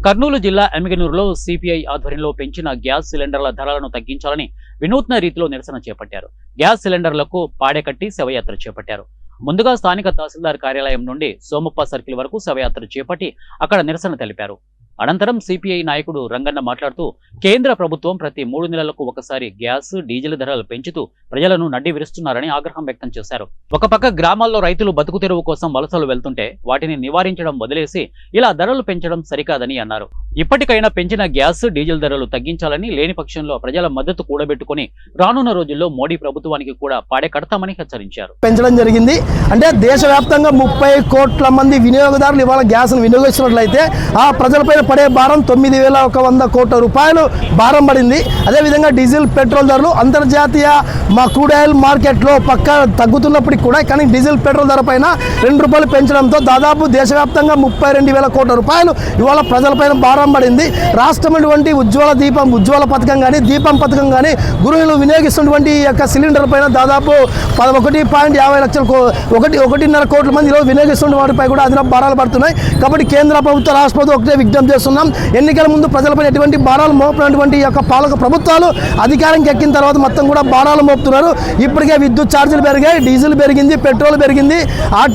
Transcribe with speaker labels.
Speaker 1: కర్నూలు జిల్లా ఎమ్మిగనూరులో సిపిఐ ఆధ్వర్యంలో పెంచిన గ్యాస్ సిలిండర్ల ధరలను తగ్గించాలని వినూత్న రీతిలో నిరసన చేపట్టారు. గ్యాస్ సిలిండర్లకు పాడెకట్టి శవయాత్ర చేపట్టారు. ముందుగా స్థానిక తహసీల్దార్ కార్యాలయం నుండి సోమప్ప సర్కిల్ వరకు శవయాత్ర చేపట్టి అక్కడ నిరసన తెలిపారు. అనంతరం సిపిఐ నాయకుడు రంగన్న మాట్లాడుతూ కేంద్ర ప్రభుత్వం ప్రతి 3 నెలలకు ఒకసారి గ్యాస్, డీజిల్ ధరలు పెంచుతూ ప్రజలను నడ్డి విరుస్తున్నారని ఆగ్రహం వ్యక్తం చేశారు. ఒక పక్క గ్రామాల్లో రైతులు బతుకు తెరువు కోసం వలసలు వెళ్తుంటే వాటిని నివారించడం వదిలేసి ఇలా ధరలు పెంచడం సరికాదని అన్నారు. ఇప్పటికైనా పెంచిన గ్యాస్, డీజిల్ ధరలు తగ్గించాలని, లేని పక్షంలో ప్రజల మద్దతు కూడబెట్టుకుని రానున్న రోజుల్లో మోడీ ప్రభుత్వానికి కూడా పాడే కడతామని హెచ్చరించారు.
Speaker 2: పెంచడం జరిగింది. అంటే దేశవ్యాప్తంగా 30 కోట్ల మంది వినియోగదారులు ఇవాళ గ్యాస్ వినియోగిస్తున్నట్లయితే ఆ ప్రజలపై పడే భారం 9,100 కోట్ల రూపాయలు భారం పడింది. అదేవిధంగా డీజిల్, పెట్రోల్ ధరలు అంతర్జాతీయ క్రూడ్ ఆయిల్ మార్కెట్లో పక్క తగ్గుతున్నప్పటికీ కూడా కానీ డీజిల్, పెట్రోల్ ధర పైన ₹2 పెంచడంతో దాదాపు దేశవ్యాప్తంగా 32,000 కోట్ల రూపాయలు ఇవాళ ప్రజలపైన భారం పడింది. రాష్ట్రం ఉజ్వల పథకం కానీ, దీపం పథకం కానీ గృహిణులు వినియోగిస్తున్నటువంటి ఈ యొక్క సిలిండర్ పైన దాదాపు 1.50 లక్షల 1.5 కోట్ల మంది ఈరోజు వినియోగిస్తున్న వాటిపై కూడా అదనపు భారాలు పడుతున్నాయి. కాబట్టి కేంద్ర ప్రభుత్వ, రాష్ట్ర ప్రభుత్వం ఒకటే విజ్ఞప్తి చేస్తున్నాం. ఎన్నికల ముందు ప్రజలపై ఎటువంటి భారాలు మోపినటువంటి యొక్క పాలక ప్రభుత్వాలు అధికారంకి ఎక్కిన తర్వాత మొత్తం కూడా భారాలు మోపుతున్నారు. ఇప్పటికే విద్యుత్ ఛార్జీలు పెరిగాయి, డీజిల్ పెరిగింది, పెట్రోల్ పెరిగింది.